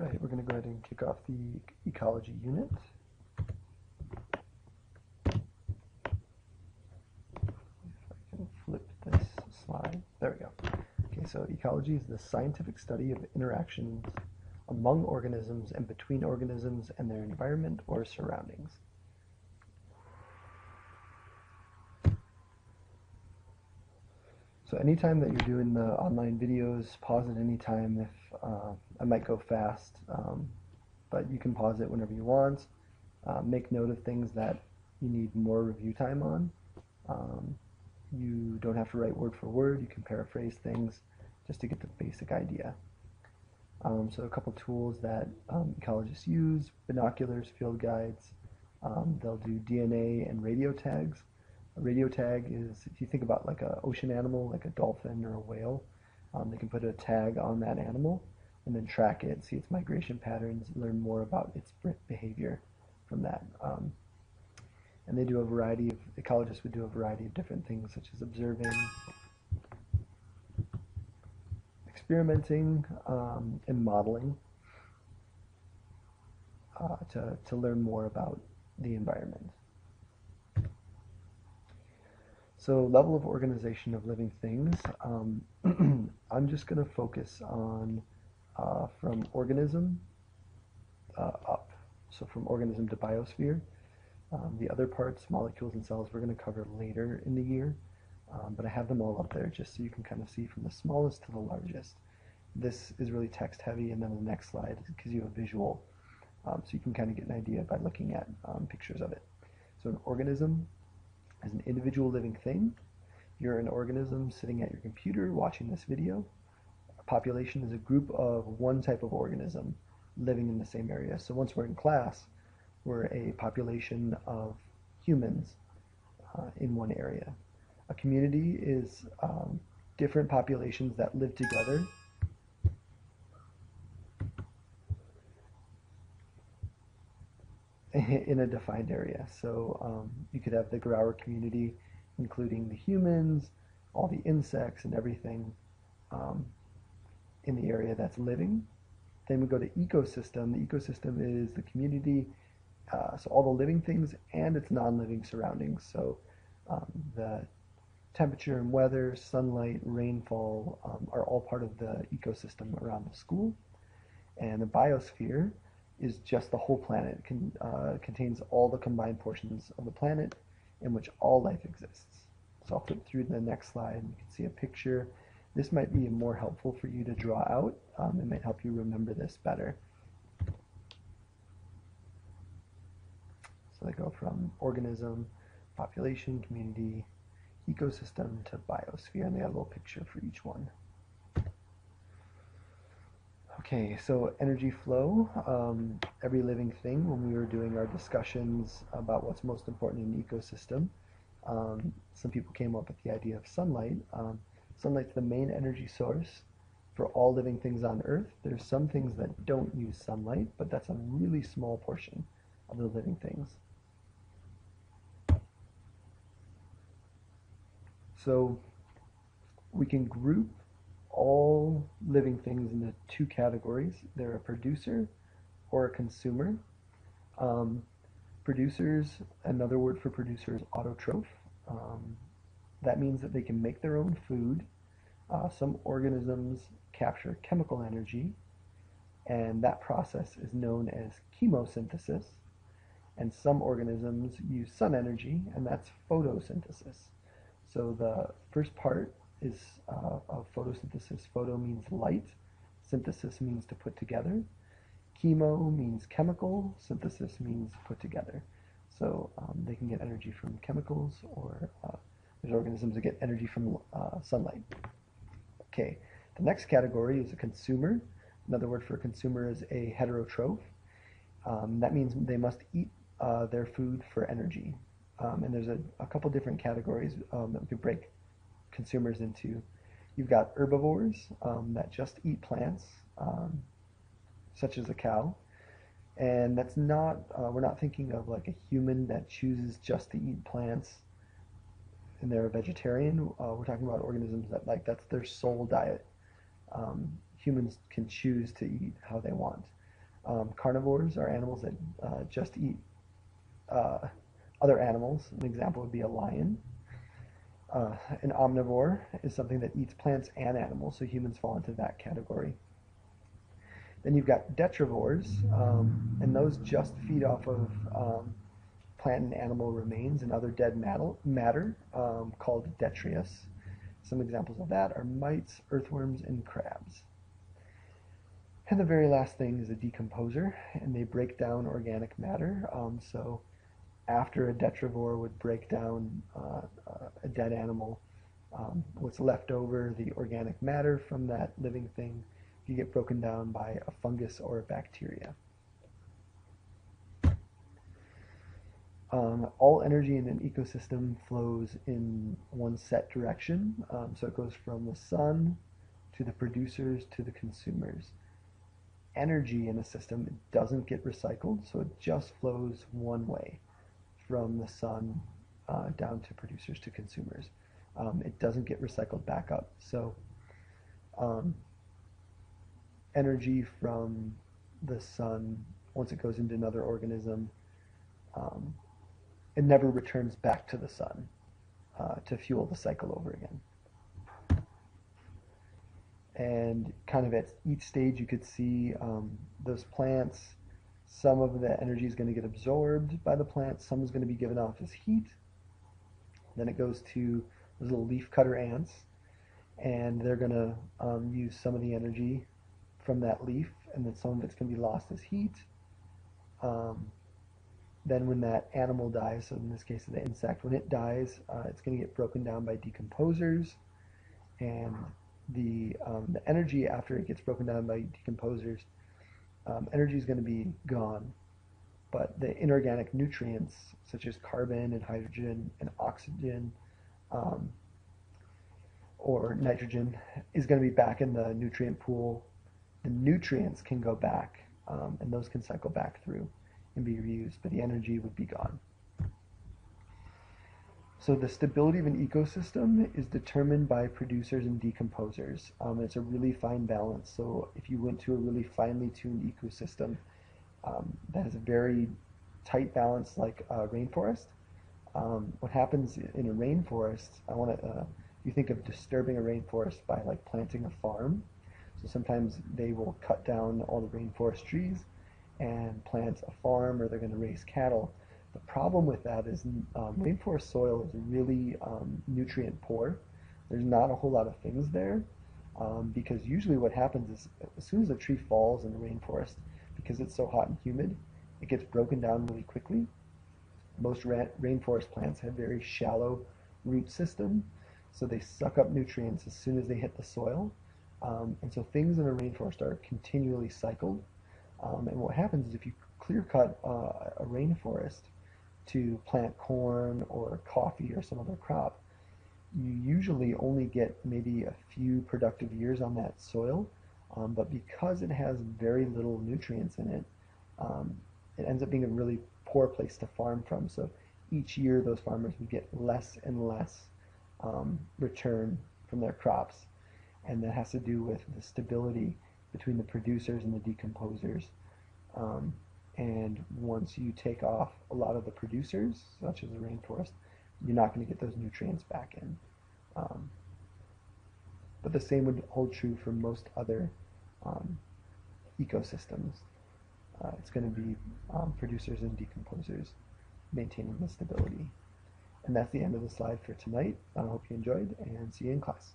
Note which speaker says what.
Speaker 1: Alright, we're going to go ahead and kick off the ecology unit. If I can flip this slide. There we go. Okay, so ecology is the scientific study of interactions among organisms and between organisms and their environment or surroundings. So anytime that you're doing the online videos, pause at any time. If I might go fast, but you can pause it whenever you want. Make note of things that you need more review time on. You don't have to write word for word. You can paraphrase things just to get the basic idea. So a couple tools that ecologists use: binoculars, field guides. They'll do DNA and radio tags. A radio tag is, if you think about like an ocean animal, like a dolphin or a whale, they can put a tag on that animal and then track it, see its migration patterns, learn more about its behavior from that. And they do a variety of, ecologists would do a variety of different things, such as observing, experimenting, and modeling to learn more about the environment. So level of organization of living things, I'm just going to focus on from organism up. So from organism to biosphere. The other parts, molecules and cells, we're going to cover later in the year, but I have them all up there just so you can kind of see from the smallest to the largest. This is really text heavy, and then the next slide gives you a visual, so you can kind of get an idea by looking at pictures of it. So an organism is an individual living thing. You're an organism sitting at your computer watching this video. A population is a group of one type of organism living in the same area. So once we're in class, we're a population of humans in one area. A community is different populations that live together in a defined area. So you could have the Grauer community, including the humans, all the insects and everything in the area that's living. Then we go to ecosystem. The ecosystem is the community, so all the living things and its non-living surroundings. So the temperature and weather, sunlight, rainfall are all part of the ecosystem around the school. And the biosphere is just the whole planet. It contains all the combined portions of the planet in which all life exists. So I'll flip through the next slide and you can see a picture. This might be more helpful for you to draw out. It might help you remember this better. So they go from organism, population, community, ecosystem to biosphere, and they got a little picture for each one. Okay, so energy flow. Every living thing, when we were doing our discussions about what's most important in an ecosystem, some people came up with the idea of sunlight. Sunlight's the main energy source for all living things on Earth. There's some things that don't use sunlight, but that's a really small portion of the living things. So we can group all living things into two categories. They're a producer or a consumer. Producers, another word for producer is autotroph. That means that they can make their own food. Some organisms capture chemical energy, and that process is known as chemosynthesis. And some organisms use sun energy, and that's photosynthesis. So the first part is of photosynthesis. Photo means light, synthesis means to put together. Chemo means chemical, synthesis means put together. So they can get energy from chemicals, or there's organisms that get energy from sunlight. Okay, the next category is a consumer. Another word for a consumer is a heterotroph. That means they must eat their food for energy. And there's a couple different categories that we could break consumers into. You've got herbivores that just eat plants, such as a cow. And that's not, we're not thinking of like a human that chooses just to eat plants and they're a vegetarian. We're talking about organisms that, that's their sole diet. Humans can choose to eat how they want. Carnivores are animals that just eat uh, other animals. An example would be a lion. An omnivore is something that eats plants and animals, so humans fall into that category. Then you've got detrivores, and those just feed off of plant and animal remains and other dead matter called detritus. Some examples of that are mites, earthworms, and crabs. And the very last thing is a decomposer, and they break down organic matter. So after a detrivore would break down a dead animal, what's left over, the organic matter from that living thing, can get broken down by a fungus or a bacteria. All energy in an ecosystem flows in one set direction. So it goes from the sun to the producers to the consumers. Energy in a system doesn't get recycled, so it just flows one way from the sun down to producers to consumers. It doesn't get recycled back up. So energy from the sun, once it goes into another organism, it never returns back to the sun to fuel the cycle over again. And kind of at each stage you could see those plants, some of the energy is going to get absorbed by the plant, some is going to be given off as heat. Then it goes to those little leaf cutter ants, and they're going to use some of the energy from that leaf, and then some of it's going to be lost as heat. Then when that animal dies, so in this case the insect, when it dies, it's going to get broken down by decomposers, and the energy after it gets broken down by decomposers, energy is going to be gone, but the inorganic nutrients such as carbon and hydrogen and oxygen or nitrogen is going to be back in the nutrient pool. The nutrients can go back, and those can cycle back through and be reused, but the energy would be gone. So the stability of an ecosystem is determined by producers and decomposers. It's a really fine balance. So if you went to a really finely tuned ecosystem that has a very tight balance like a rainforest, what happens in a rainforest, you think of disturbing a rainforest by like planting a farm. So sometimes they will cut down all the rainforest trees and plant a farm, or they're going to raise cattle. The problem with that is rainforest soil is really nutrient poor. There's not a whole lot of things there because usually what happens is as soon as a tree falls in the rainforest, because it's so hot and humid, it gets broken down really quickly. Most rainforest plants have very shallow root system, so they suck up nutrients as soon as they hit the soil. And so things in a rainforest are continually cycled. And what happens is if you clear cut a rainforest to plant corn or coffee or some other crop, you usually only get maybe a few productive years on that soil, but because it has very little nutrients in it, it ends up being a really poor place to farm from. So each year those farmers would get less and less return from their crops, and that has to do with the stability between the producers and the decomposers. And once you take off a lot of the producers, such as the rainforest, you're not going to get those nutrients back in. But the same would hold true for most other ecosystems. It's going to be producers and decomposers maintaining the stability. And that's the end of the slide for tonight. I hope you enjoyed, and see you in class.